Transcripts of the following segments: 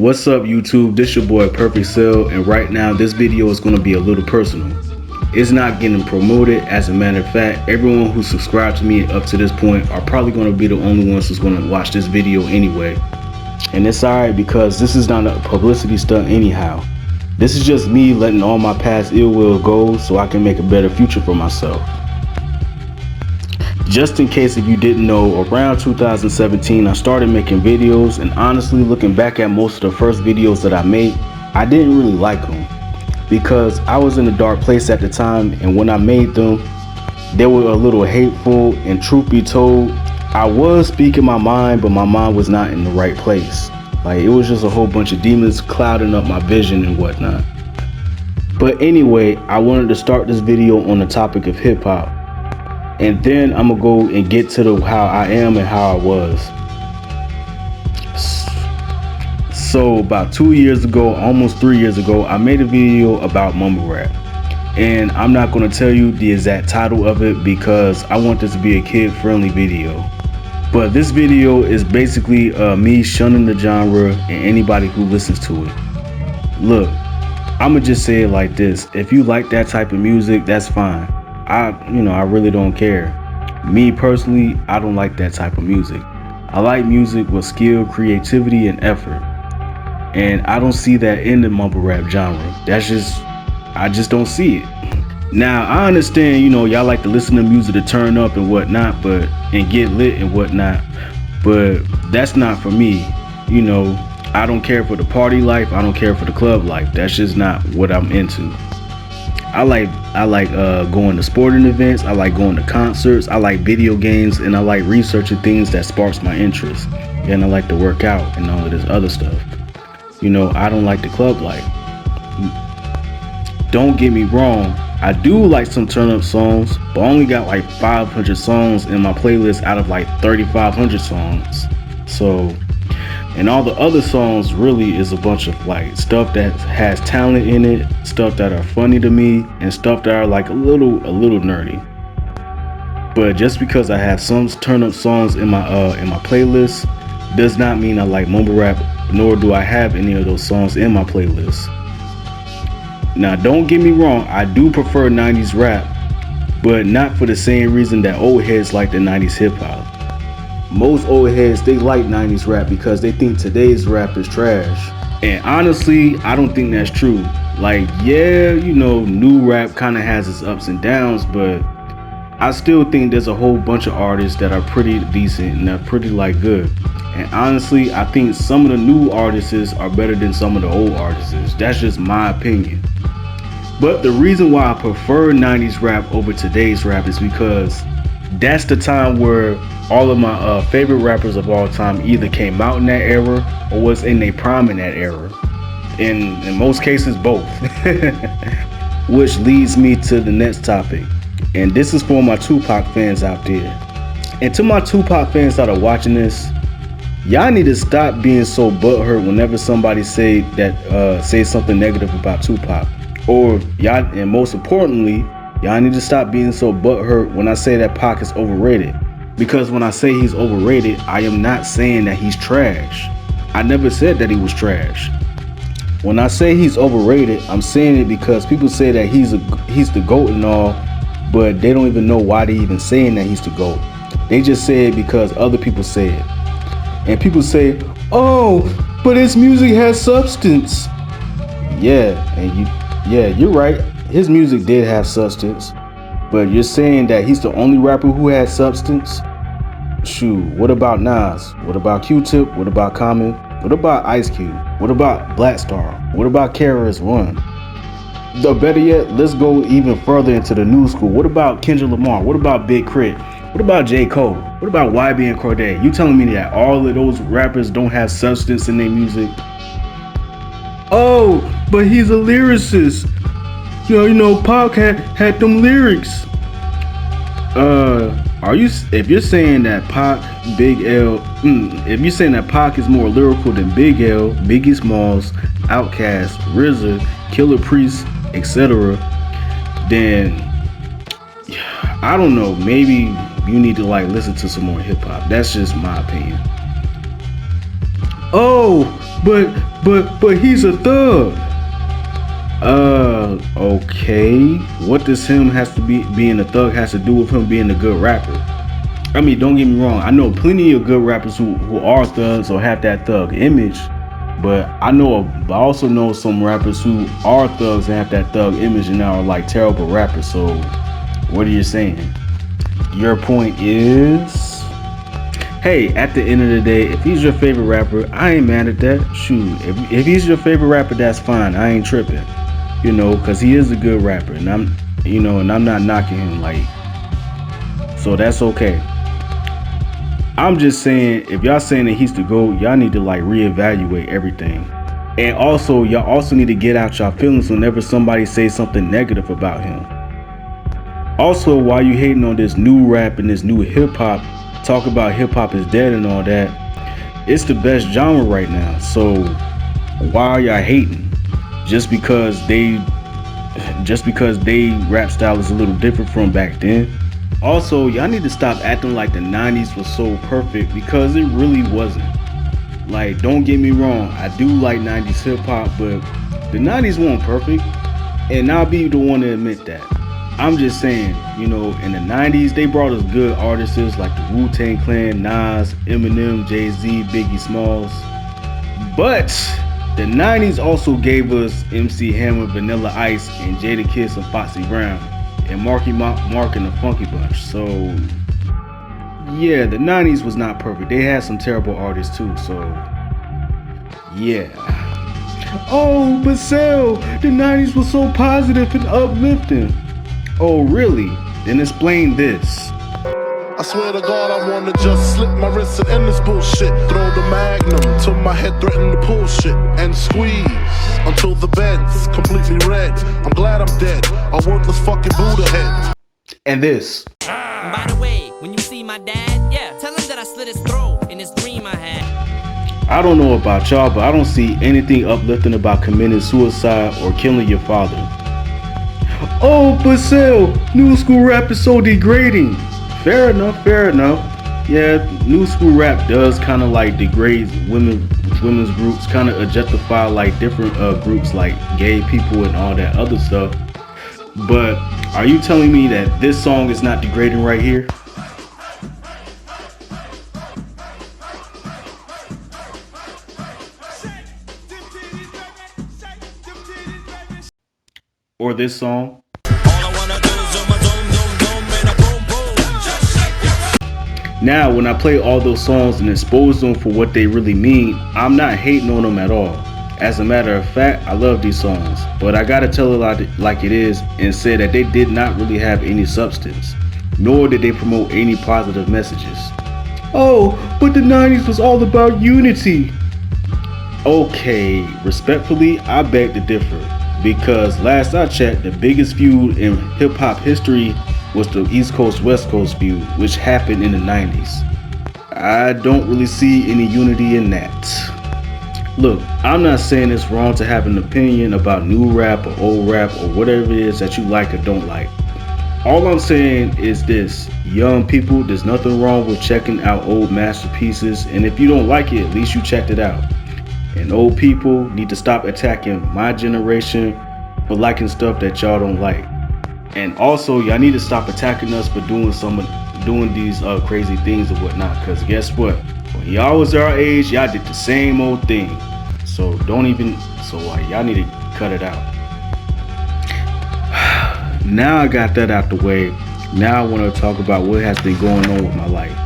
What's up YouTube, this your boy Perfect Cell, and right now this video is going to be a little personal. It's not getting promoted. As a matter of fact, everyone who subscribed to me up to this point are probably going to be the only ones who's going to watch this video anyway. And it's alright because this is not a publicity stunt anyhow. This is just me letting all my past ill will go so I can make a better future for myself. Just in case if you didn't know, around 2017 I started making videos, and honestly looking back at most of the first videos that I made, I didn't really like them because I was in a dark place at the time, and when I made them they were a little hateful, and truth be told I was speaking my mind, but my mind was not in the right place. Like, it was just a whole bunch of demons clouding up my vision and whatnot. But anyway, I wanted to start this video on the topic of hip-hop. And then I'm gonna go and get to how I am and how I was. So about 2 years ago, almost 3 years ago, I made a video about mumble rap. And I'm not gonna tell you the exact title of it because I want this to be a kid-friendly video. But this video is basically me shunning the genre and anybody who listens to it. Look, I'ma just say it like this: if you like that type of music, that's fine. I really don't care. Me personally, I don't like that type of music. I like music with skill, creativity, and effort. And I don't see that in the mumble rap genre. I just don't see it. Now, I understand, y'all like to listen to music to turn up and whatnot, and get lit and whatnot, but that's not for me. I don't care for the party life. I don't care for the club life. That's just not what I'm into. I like going to sporting events. I like going to concerts. I like video games, and I like researching things that sparks my interest. And I like to work out and all of this other stuff. I don't like the club life. Don't get me wrong, I do like some turn up songs, but I only got like 500 songs in my playlist out of like 3,500 songs. So, and all the other songs really is a bunch of like stuff that has talent in it, stuff that are funny to me, and stuff that are like a little nerdy. But just because I have some turn up songs in my playlist does not mean I like mumble rap, nor do I have any of those songs in my playlist. Now, don't get me wrong, I do prefer 90s rap, but not for the same reason that old heads like the 90s hip hop. Most old heads, they like 90s rap because they think today's rap is trash. And honestly, I don't think that's true. Like, yeah, new rap kind of has its ups and downs, but I still think there's a whole bunch of artists that are pretty decent and they're pretty like good. And honestly, I think some of the new artists are better than some of the old artists. That's just my opinion. But the reason why I prefer 90s rap over today's rap is because that's the time where all of my favorite rappers of all time either came out in that era or was in their prime in that era. In most cases, both. Which leads me to the next topic. And this is for my Tupac fans out there. And to my Tupac fans that are watching this, y'all need to stop being so butthurt whenever somebody say something negative about Tupac. Or y'all, and most importantly, y'all need to stop being so butthurt when I say that Pac is overrated. Because when I say he's overrated, I am not saying that he's trash. I never said that he was trash. When I say he's overrated, I'm saying it because people say that he's the GOAT and all, but they don't even know why they even saying that he's the GOAT. They just say it because other people say it. And people say, oh, but his music has substance. Yeah, you're right. His music did have substance. But you're saying that he's the only rapper who had substance? Shoot, what about Nas? What about Q-Tip? What about Common? What about Ice Cube? What about Black Star? What about KRS-One? Or better yet, let's go even further into the new school. What about Kendrick Lamar? What about Big Crit? What about J. Cole? What about YB and Cordae? You telling me that all of those rappers don't have substance in their music? Oh, but he's a lyricist. Pac had them lyrics. If you're saying that if you're saying that Pac is more lyrical than Big L, Biggie Smalls, Outkast, RZA, Killer Priest, etc., then I don't know, maybe you need to listen to some more hip hop. That's just my opinion. Oh, but he's a thug. Okay. What does him has to be being a thug has to do with him being a good rapper? I mean, don't get me wrong. I know plenty of good rappers who are thugs or have that thug image, but I also know some rappers who are thugs and have that thug image and are like terrible rappers. So, what are you saying? Your point is, hey, at the end of the day, if he's your favorite rapper, I ain't mad at that. Shoot, if he's your favorite rapper, that's fine. I ain't tripping. Because he is a good rapper, and I'm not knocking him, like, so that's okay. I'm just saying, if y'all saying that he's the GOAT, y'all need to like reevaluate everything. And also, y'all also need to get out y'all feelings whenever somebody says something negative about him. Also, while you hating on this new rap and this new hip hop, talk about hip hop is dead and all that, it's the best genre right now. So why are y'all hating? Just because they rap style is a little different from back then. Also, y'all need to stop acting like the 90s was so perfect, because it really wasn't. Like, don't get me wrong, I do like 90s hip hop, but the 90s weren't perfect, and I'll be the one to admit that. I'm just saying, in the 90s they brought us good artists like the Wu-Tang Clan, Nas, Eminem, Jay-Z, Biggie Smalls. But the 90s also gave us MC Hammer, Vanilla Ice, and Jadakiss and Foxy Brown, and Marky Mark and the Funky Bunch. So yeah, the 90s was not perfect. They had some terrible artists too, so yeah. Oh, but Sel, the 90s was so positive and uplifting. Oh really? Then explain this. I swear to God, I wanna just slip my wrist and end this bullshit. Throw the magnum till my head threaten to pull shit, and squeeze until the bed's completely red. I'm glad I'm dead, a worthless fucking Buddha head. And this. By the way, when you see my dad, yeah, tell him that I slit his throat in this dream I had. I don't know about y'all, but I don't see anything uplifting about committing suicide or killing your father. Oh, but Sel, new school rap is so degrading. Fair enough. Yeah, new school rap does kind of like degrade women's groups, kind of objectify like different groups like gay people and all that other stuff. But are you telling me that this song is not degrading right here? Or this song? Now, when I play all those songs and expose them for what they really mean, I'm not hating on them at all. As a matter of fact, I love these songs, but I gotta tell it like it is and say that they did not really have any substance, nor did they promote any positive messages. Oh, but the 90s was all about unity. Okay, respectfully, I beg to differ, because last I checked, the biggest feud in hip hop history was the East Coast West Coast feud, which happened in the 90s. I don't really see any unity in that. Look, I'm not saying it's wrong to have an opinion about new rap or old rap or whatever it is that you like or don't like. All I'm saying is this: young people, there's nothing wrong with checking out old masterpieces, and if you don't like it, at least you checked it out. And old people need to stop attacking my generation for liking stuff that y'all don't like. And also, y'all need to stop attacking us for doing these crazy things and whatnot. Cause guess what? When y'all was our age, y'all did the same old thing. So y'all need to cut it out. Now I got that out the way. Now I want to talk about what has been going on with my life.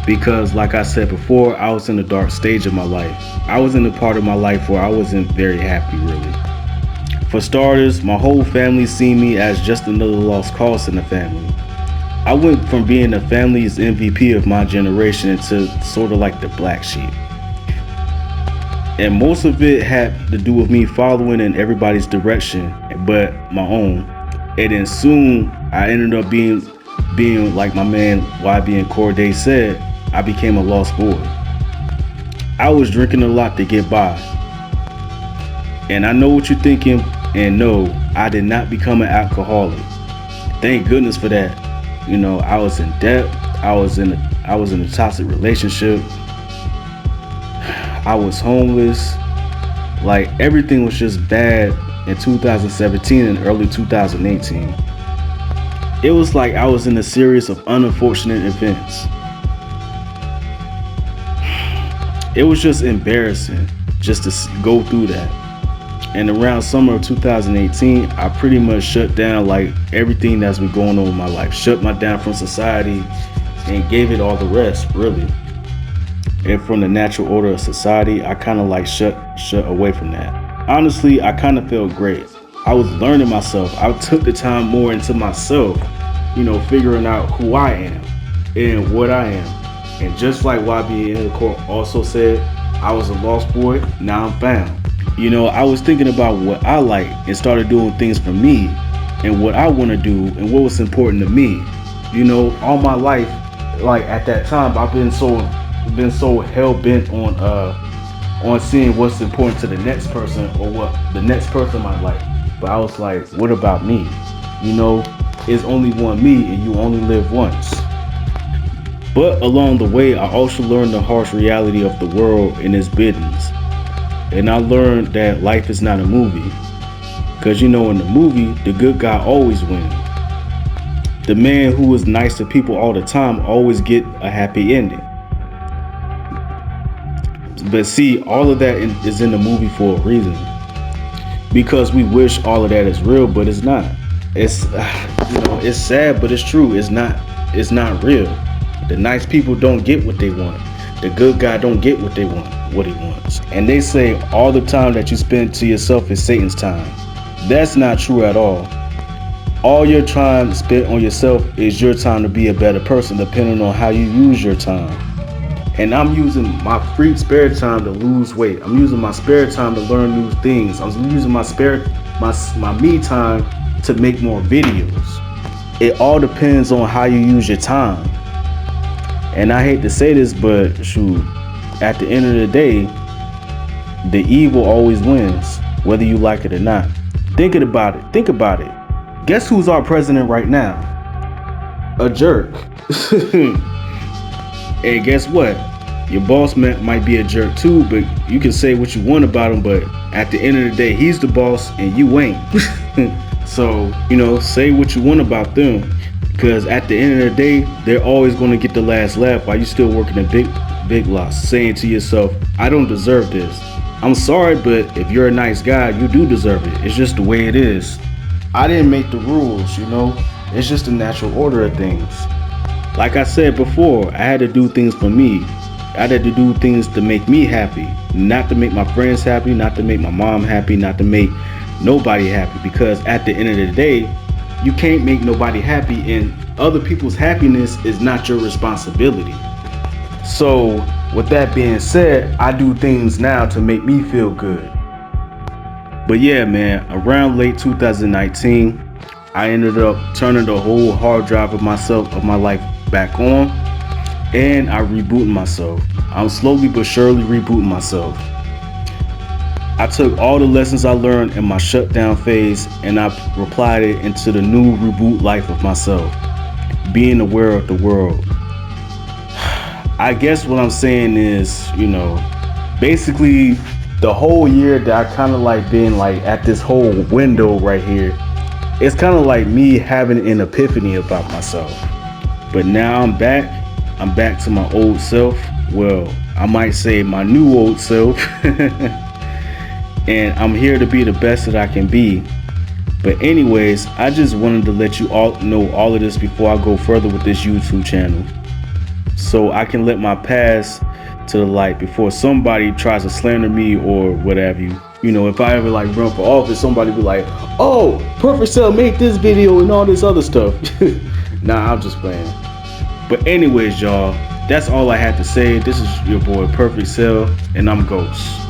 Because like I said before, I was in a dark stage of my life. I was in a part of my life where I wasn't very happy, really. For starters, my whole family seen me as just another lost cause in the family. I went from being the family's MVP of my generation to sort of like the black sheep. And most of it had to do with me following in everybody's direction but my own. And then soon I ended up being like my man YB and Corday said, I became a lost boy. I was drinking a lot to get by. And I know what you're thinking, and no, I did not become an alcoholic. Thank goodness for that. I was in debt. I was in a toxic relationship. I was homeless. Like everything was just bad in 2017 and early 2018. It was like I was in a series of unfortunate events. It was just embarrassing just to go through that. And around summer of 2018, I pretty much shut down like everything that's been going on in my life. Shut my down from society and gave it all the rest, really. And from the natural order of society, I kind of like shut away from that. Honestly, I kind of felt great. I was learning myself. I took the time more into myself, figuring out who I am and what I am. And just like YB in the court also said, I was a lost boy, now I'm found. I was thinking about what I like and started doing things for me and what I want to do and what was important to me. All my life, like at that time, I've been so hell bent on seeing what's important to the next person or what the next person might like. But I was like, what about me? It's only one me and you only live once. But along the way, I also learned the harsh reality of the world and its business. And I learned that life is not a movie. Because in the movie, the good guy always wins. The man who is nice to people all the time always get a happy ending. But see, all of that is in the movie for a reason. Because we wish all of that is real, but it's not. It's it's sad, but it's true. It's not real. The nice people don't get what they want. The good guy don't get what he wants. And they say all the time that you spend to yourself is Satan's time. That's not true at all. All your time spent on yourself is your time to be a better person, depending on how you use your time. And I'm using my free spare time to lose weight. I'm using my spare time to learn new things. I'm using my me time to make more videos. It all depends on how you use your time. And I hate to say this, but shoot, at the end of the day, the evil always wins, whether you like it or not. Think about it. Guess who's our president right now? A jerk. And guess what? Your boss might be a jerk too, but you can say what you want about him, but at the end of the day, he's the boss and you ain't. So, say what you want about them. Because at the end of the day, they're always going to get the last laugh while you're still working a big loss, saying to yourself, I don't deserve this. I'm sorry, but if you're a nice guy, you do deserve it. It's just the way it is. I didn't make the rules, It's just the natural order of things. Like I said before, I had to do things for me. I had to do things to make me happy. Not to make my friends happy, not to make my mom happy, not to make nobody happy. Because at the end of the day, you can't make nobody happy, and other people's happiness is not your responsibility. So with that being said, I do things now to make me feel good. But yeah, man, around late 2019, I ended up turning the whole hard drive of my life back on, and I rebooted myself. I'm slowly but surely rebooting myself. I took all the lessons I learned in my shutdown phase and I applied it into the new reboot life of myself, being aware of the world. I guess what I'm saying is, basically the whole year that I kind of like been like at this whole window right here, it's kind of like me having an epiphany about myself. But now I'm back to my old self. Well, I might say my new old self. And I'm here to be the best that I can be. But anyways, I just wanted to let you all know all of this before I go further with this YouTube channel, so I can let my past to the light before somebody tries to slander me or whatever you. If I ever like run for office, somebody be like, oh, Perfect Cell made this video and all this other stuff. Nah, I'm just playing. But anyways, y'all, that's all I had to say. This is your boy Perfect Cell, and I'm Ghost.